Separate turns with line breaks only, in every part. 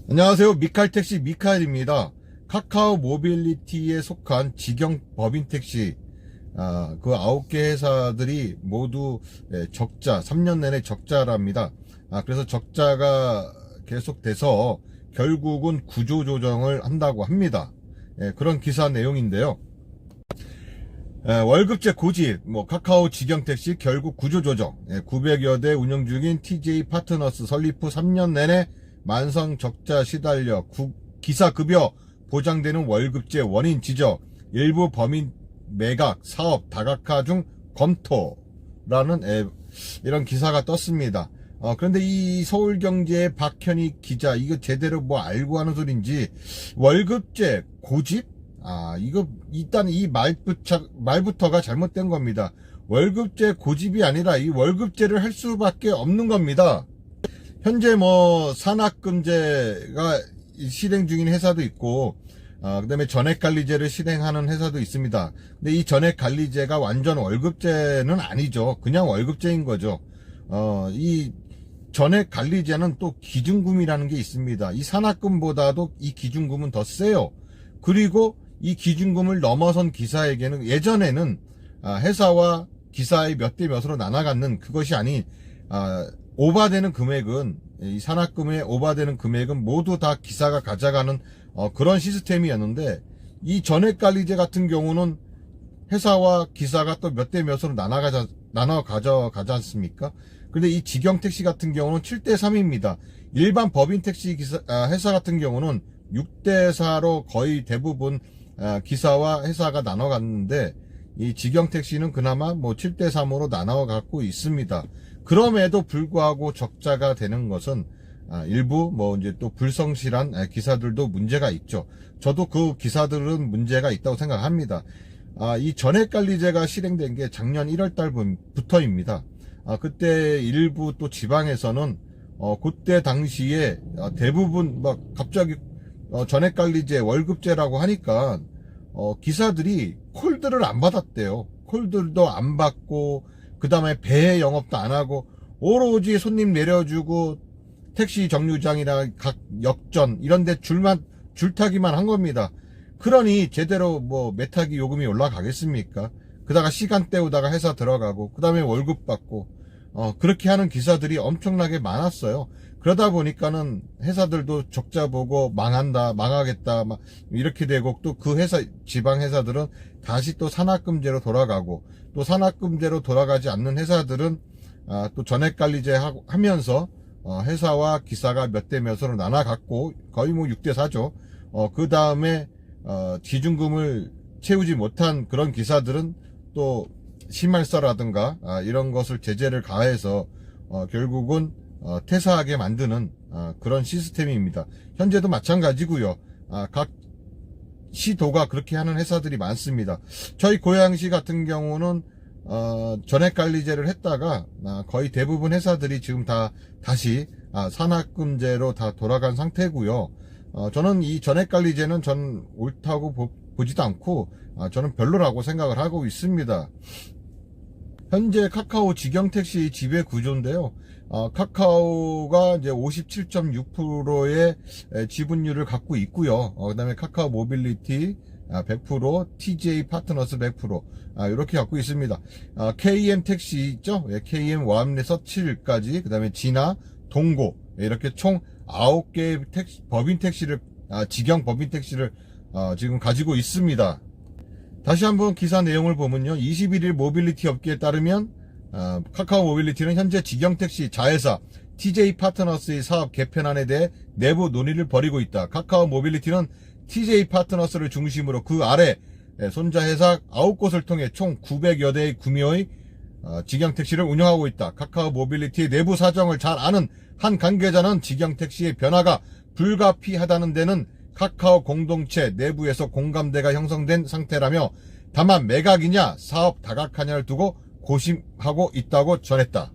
안녕하세요. 미칼택시 미카엘입니다. 카카오 모빌리티에 속한 직영 법인택시 그 9개 회사들이 모두 적자, 3년 내내 적자랍니다. 그래서 적자가 계속돼서 결국은 구조조정을 한다고 합니다. 그런 기사 내용인데요. 월급제 고집, 카카오 직영택시 결국 구조조정, 900여 대 운영 중인 TJ 파트너스 설립 후 3년 내내 만성 적자 시달려 기사급여 보장되는 월급제 원인 지적, 일부 범인 매각, 사업 다각화 중 검토라는 이런 기사가 떴습니다. 그런데 이 서울경제의 박현희 기자, 이거 제대로 알고 하는 소린지, 월급제 고집? 이거 일단 이 말부터가 잘못된 겁니다. 월급제 고집이 아니라 이 월급제를 할 수밖에 없는 겁니다. 현재 산학금제가 실행 중인 회사도 있고, 그 다음에 전액관리제를 실행하는 회사도 있습니다. 근데 이 전액관리제가 완전 월급제는 아니죠. 그냥 월급제인 거죠. 이 전액관리제는 또 기준금이라는 게 있습니다. 이 산학금보다도 이 기준금은 더 세요. 그리고 이 기준금을 넘어선 기사에게는 예전에는 회사와 기사의 몇 대 몇으로 나눠갖는 그것이 아닌 오바되는 금액은, 이 산학금의 오바되는 금액은 모두 다 기사가 가져가는 그런 시스템이었는데, 이 전액관리제 같은 경우는 회사와 기사가 또 몇 대 몇으로 나눠 가져가지 않습니까? 근데 이 직영택시 같은 경우는 7대3입니다. 일반 법인택시 회사 같은 경우는 6대4로 거의 대부분 기사와 회사가 나눠 갔는데, 이 직영택시는 그나마 7대3으로 나눠 갖고 있습니다. 그럼에도 불구하고 적자가 되는 것은 일부 이제 또 불성실한 기사들도 문제가 있죠. 저도 그 기사들은 문제가 있다고 생각합니다. 이 전액관리제가 실행된 게 작년 1월 달부터입니다. 그때 일부 또 지방에서는 그때 당시에 대부분 갑자기 전액관리제 월급제라고 하니까 기사들이 콜들을 안 받았대요. 콜들도 안 받고, 그 다음에 배 영업도 안 하고, 오로지 손님 내려주고 택시 정류장이나 각 역전 이런 데 줄타기만 한 겁니다. 그러니 제대로 매타기 요금이 올라가겠습니까? 그다가 시간 때우다가 회사 들어가고, 그 다음에 월급 받고, 그렇게 하는 기사들이 엄청나게 많았어요. 그러다 보니까는 회사들도 적자 보고 망하겠다, 이렇게 되고, 또 그 지방 회사들은 다시 또 산학금제로 돌아가고, 또 산학금제로 돌아가지 않는 회사들은 또 전액관리제 하면서 회사와 기사가 몇 대 몇으로 나눠갖고 거의 6대4죠. 그 다음에 기준금을 채우지 못한 그런 기사들은 또 심할서라든가 이런 것을 제재를 가해서 결국은 퇴사하게 만드는 그런 시스템입니다. 현재도 마찬가지고요. 각 시도가 그렇게 하는 회사들이 많습니다. 저희 고양시 같은 경우는 전액관리제를 했다가 거의 대부분 회사들이 지금 다시 산학금제로 다 돌아간 상태고요. 저는 이 전액관리제는 전 옳다고 보지도 않고 저는 별로라고 생각을 하고 있습니다. 현재 카카오 직영택시 지배 구조인데요. 카카오가 이제 57.6%의 지분율을 갖고 있고요. 그 다음에 카카오 모빌리티 100%, TJ 파트너스 100%, 이렇게 갖고 있습니다. KM 택시 있죠? KM 와암에서 7까지, 그 다음에 진화, 동고, 이렇게 총 9개의 법인 택시를, 직영 법인 택시를, 지금 가지고 있습니다. 다시 한번 기사 내용을 보면요. 21일 모빌리티 업계에 따르면 카카오 모빌리티는 현재 직영택시 자회사 TJ 파트너스의 사업 개편안에 대해 내부 논의를 벌이고 있다. 카카오 모빌리티는 TJ 파트너스를 중심으로 그 아래 손자 회사 9곳을 통해 총 900여 대의 구매의 직영택시를 운영하고 있다. 카카오 모빌리티의 내부 사정을 잘 아는 한 관계자는 직영택시의 변화가 불가피하다는 데는 카카오 공동체 내부에서 공감대가 형성된 상태라며, 다만 매각이냐 사업 다각화냐를 두고 고심하고 있다고 전했다.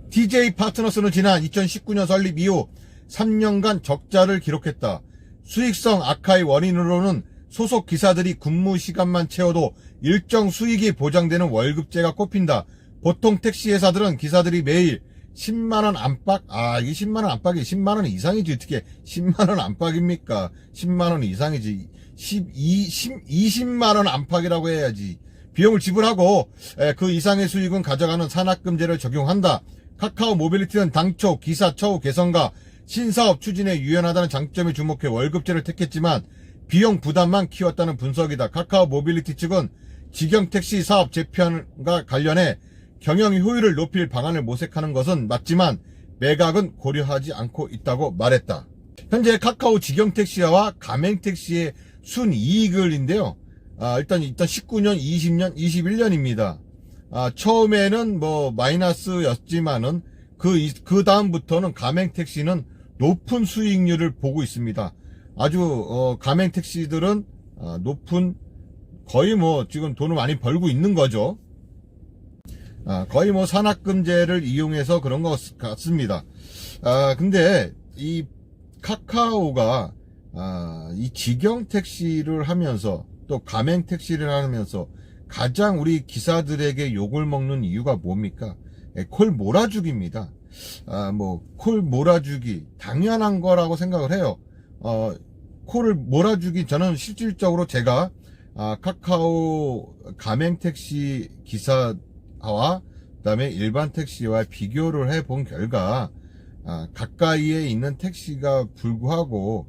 TJ 파트너스는 지난 2019년 설립 이후 3년간 적자를 기록했다. 수익성 악화의 원인으로는 소속 기사들이 근무 시간만 채워도 일정 수익이 보장되는 월급제가 꼽힌다. 보통 택시 회사들은 기사들이 매일 10만원 안팎, 이게 10만원 안팎이 10만원 이상이지. 어떻게 10만원 안팎입니까? 10만원 이상이지. 20만원 안팎이라고 해야지. 비용을 지불하고 그 이상의 수익은 가져가는 산학금제를 적용한다. 카카오 모빌리티는 당초 기사 처우 개선과 신사업 추진에 유연하다는 장점에 주목해 월급제를 택했지만 비용 부담만 키웠다는 분석이다. 카카오 모빌리티 측은 직영택시 사업 재편과 관련해 경영 효율을 높일 방안을 모색하는 것은 맞지만 매각은 고려하지 않고 있다고 말했다. 현재 카카오 직영택시와 가맹택시의 순이익을인데요. 일단 19년, 20년, 21년입니다. 처음에는 뭐 마이너스였지만은 그 다음부터는 가맹택시는 높은 수익률을 보고 있습니다. 아주 가맹택시들은 높은, 거의 뭐 지금 돈을 많이 벌고 있는 거죠. 거의 뭐 산학금제를 이용해서 그런 것 같습니다. 근데 이 카카오가 이 직영택시를 하면서 또 가맹택시를 하면서 가장 우리 기사들에게 욕을 먹는 이유가 뭡니까? 콜 몰아주기입니다. 뭐 콜 몰아주기 당연한 거라고 생각을 해요. 콜을 몰아주기, 저는 실질적으로 제가 카카오 가맹택시 기사와 그다음에 일반 택시와 비교를 해본 결과 가까이에 있는 택시가 불구하고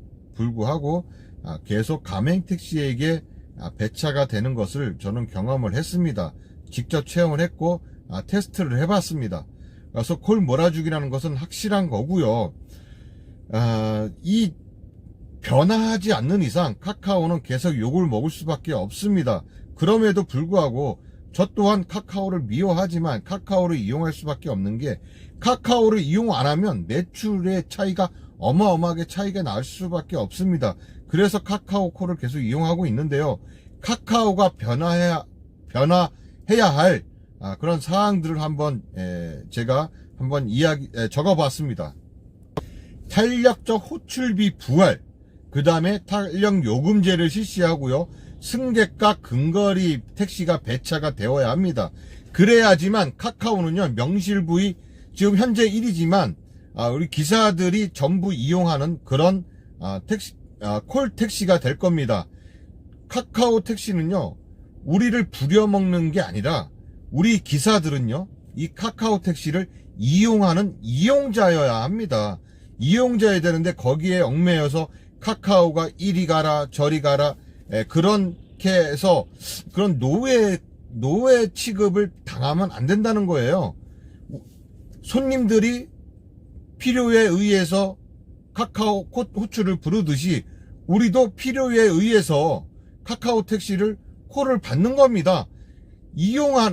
계속 가맹택시에게 배차가 되는 것을 저는 경험을 했습니다. 직접 체험을 했고 테스트를 해봤습니다. 그래서 콜 몰아주기라는 것은 확실한 거고요. 이 변화하지 않는 이상 카카오는 계속 욕을 먹을 수밖에 없습니다. 그럼에도 불구하고 저 또한 카카오를 미워하지만 카카오를 이용할 수밖에 없는 게, 카카오를 이용 안 하면 매출의 차이가 어마어마하게 차이가 날 수밖에 없습니다. 그래서 카카오 콜을 계속 이용하고 있는데요. 카카오가 변화해야 할 그런 사항들을 한번 제가 한번 적어봤습니다. 탄력적 호출비 부활, 그 다음에 탄력 요금제를 실시하고요. 승객과 근거리 택시가 배차가 되어야 합니다. 그래야지만 카카오는요, 명실부히 지금 현재 1위지만 우리 기사들이 전부 이용하는 그런 콜 택시가 될 겁니다. 카카오 택시는요, 우리를 부려먹는 게 아니라 우리 기사들은요, 이 카카오 택시를 이용하는 이용자여야 합니다. 이용자여야 되는데 거기에 얽매여서 카카오가 이리 가라 저리 가라 그렇게 해서 그런 노예 취급을 당하면 안 된다는 거예요. 손님들이 필요에 의해서 카카오 호출을 부르듯이 우리도 필요에 의해서 카카오 택시를 콜을 받는 겁니다.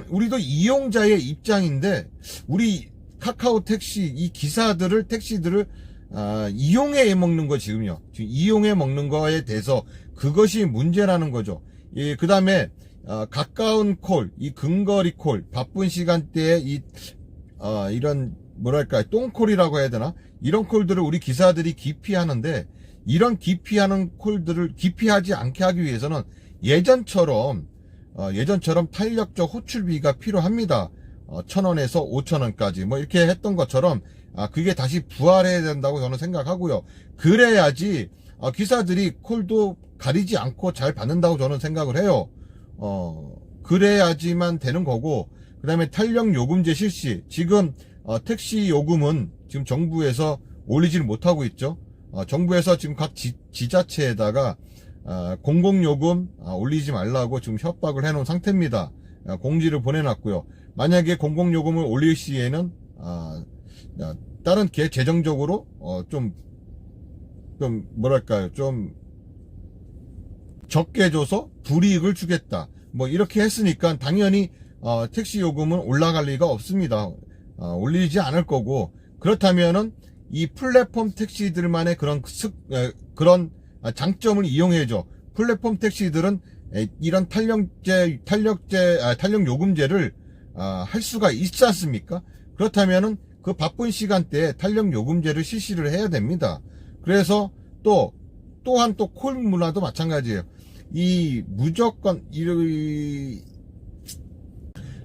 우리도 이용자의 입장인데 우리 카카오 택시 이 택시들을 이용해 먹는 거 지금 이용해 먹는 거에 대해서 그것이 문제라는 거죠. 그 다음에 가까운 콜, 이 근거리 콜, 바쁜 시간대에 이런 뭐랄까 똥콜이라고 해야 되나, 이런 콜들을 우리 기사들이 기피하는데, 이런 기피하는 콜들을 기피하지 않게 하기 위해서는 예전처럼 탄력적 호출비가 필요합니다. 1,000원에서 5,000원까지 뭐 이렇게 했던 것처럼 그게 다시 부활해야 된다고 저는 생각하고요. 그래야지 기사들이 콜도 가리지 않고 잘 받는다고 저는 생각을 해요. 그래야지만 되는 거고, 그 다음에 탄력 요금제 실시. 지금 택시 요금은 지금 정부에서 올리지를 못하고 있죠. 정부에서 지금 각 지자체에다가 공공요금 올리지 말라고 지금 협박을 해놓은 상태입니다. 공지를 보내놨고요. 만약에 공공요금을 올릴 시에는 다른 재정적으로 좀 뭐랄까요, 좀 적게 줘서 불이익을 주겠다, 뭐 이렇게 했으니까 당연히 택시 요금은 올라갈 리가 없습니다. 올리지 않을 거고, 그렇다면은 이 플랫폼 택시들만의 그런 장점을 이용해줘. 플랫폼 택시들은 이런 탄력 요금제를 할 수가 있지 않습니까? 그렇다면은 그 바쁜 시간대에 탄력 요금제를 실시를 해야 됩니다. 그래서 또한 콜 문화도 마찬가지예요. 이 무조건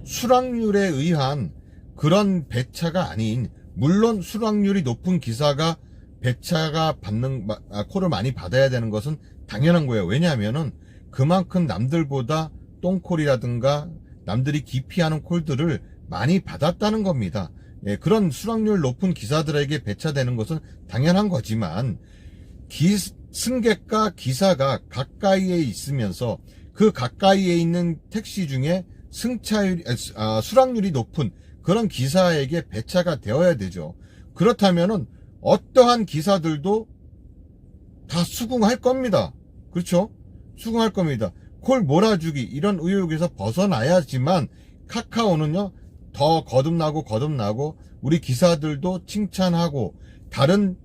수락률에 의한 그런 배차가 아닌 물론 수락률이 높은 기사가 배차가 콜을 많이 받아야 되는 것은 당연한 거예요. 왜냐하면은 그만큼 남들보다 똥콜이라든가 남들이 기피하는 콜들을 많이 받았다는 겁니다. 예, 그런 수락률 높은 기사들에게 배차되는 것은 당연한 거지만 승객과 기사가 가까이에 있으면서 그 가까이에 있는 택시 중에 수락률이 높은 그런 기사에게 배차가 되어야 되죠. 그렇다면은 어떠한 기사들도 다 수긍할 겁니다. 그렇죠? 수긍할 겁니다. 콜 몰아주기 이런 의혹에서 벗어나야지만 카카오는요 더 거듭나고 우리 기사들도 칭찬하고 다른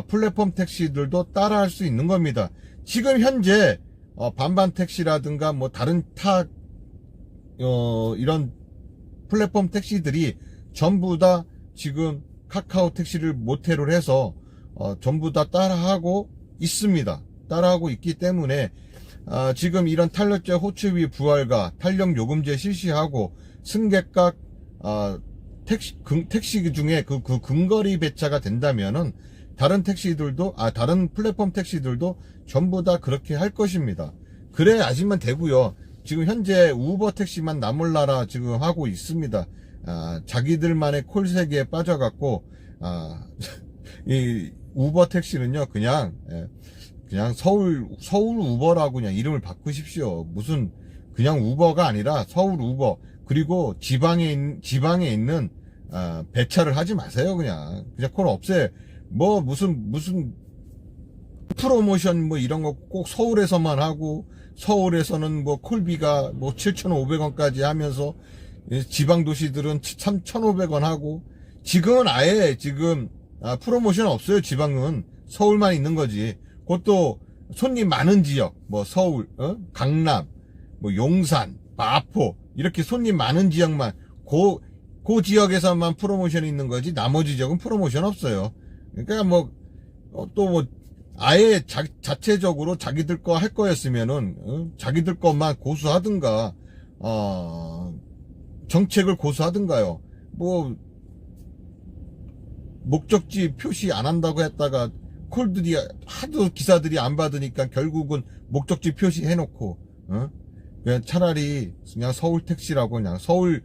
플랫폼 택시들도 따라할 수 있는 겁니다. 지금 현재 반반 택시라든가 뭐 다른 이런 플랫폼 택시들이 전부 다 지금 카카오 택시를 모태로 해서 전부 다 따라하고 있습니다. 따라하고 있기 때문에 지금 이런 탄력제 호출비 부활과 탄력 요금제 실시하고 승객과 택시 중에 그 근거리 배차가 된다면은 다른 택시들도 다른 플랫폼 택시들도 전부 다 그렇게 할 것입니다. 그래야지만 되고요. 지금 현재 우버 택시만 나몰라라 지금 하고 있습니다. 자기들만의 콜 세계에 빠져갖고 이 우버 택시는요 그냥 서울 우버라고 그냥 이름을 바꾸십시오. 무슨 그냥 우버가 아니라 서울 우버. 그리고 지방에 있는 배차를 하지 마세요. 그냥 콜 없애. 뭐 무슨 프로모션 뭐 이런 거 꼭 서울에서만 하고 서울에서는 뭐 콜비가 뭐 7,500원까지 하면서 지방 도시들은 3,500원 하고 지금은 아예 지금 프로모션 없어요. 지방은 서울만 있는 거지. 그것도 손님 많은 지역 뭐 서울, 강남, 뭐 용산, 마포 이렇게 손님 많은 지역만 그 지역에서만 프로모션이 있는 거지 나머지 지역은 프로모션 없어요. 그러니까 뭐 또 뭐 아예 자체적으로 자기들 거 할 거였으면은 자기들 것만 고수하든가 정책을 고수하든가요. 뭐 목적지 표시 안 한다고 했다가 콜들이 하도 기사들이 안 받으니까 결국은 목적지 표시 해놓고 그냥 차라리 그냥 서울 택시라고 그냥 서울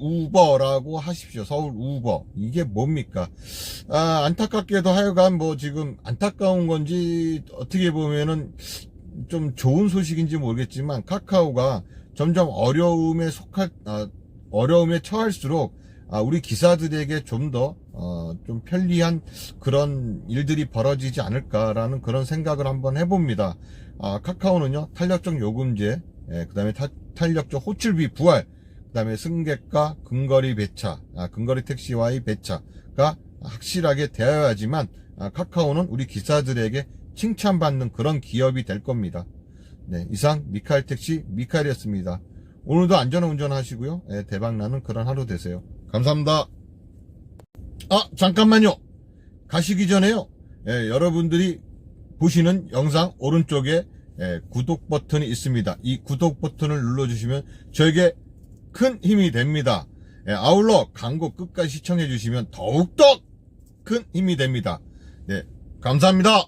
우버라고 하십시오. 서울 우버. 이게 뭡니까? 안타깝게도 하여간 뭐 지금 안타까운 건지 어떻게 보면은 좀 좋은 소식인지 모르겠지만 카카오가 점점 어려움에 처할수록 우리 기사들에게 좀 더 좀 편리한 그런 일들이 벌어지지 않을까라는 그런 생각을 한번 해봅니다. 카카오는요 탄력적 요금제, 그 다음에 탄력적 호출비 부활, 그 다음에 승객과 근거리 배차, 근거리 택시와의 배차가 확실하게 되어야지만 카카오는 우리 기사들에게 칭찬받는 그런 기업이 될 겁니다. 네, 이상 미카엘 택시 미카엘이었습니다. 오늘도 안전한 운전하시고요. 대박나는 그런 하루 되세요. 감사합니다. 잠깐만요. 가시기 전에요. 여러분들이 보시는 영상 오른쪽에 구독 버튼이 있습니다. 이 구독 버튼을 눌러주시면 저에게 큰 힘이 됩니다. 아울러 광고 끝까지 시청해 주시면 더욱더 큰 힘이 됩니다. 네, 감사합니다.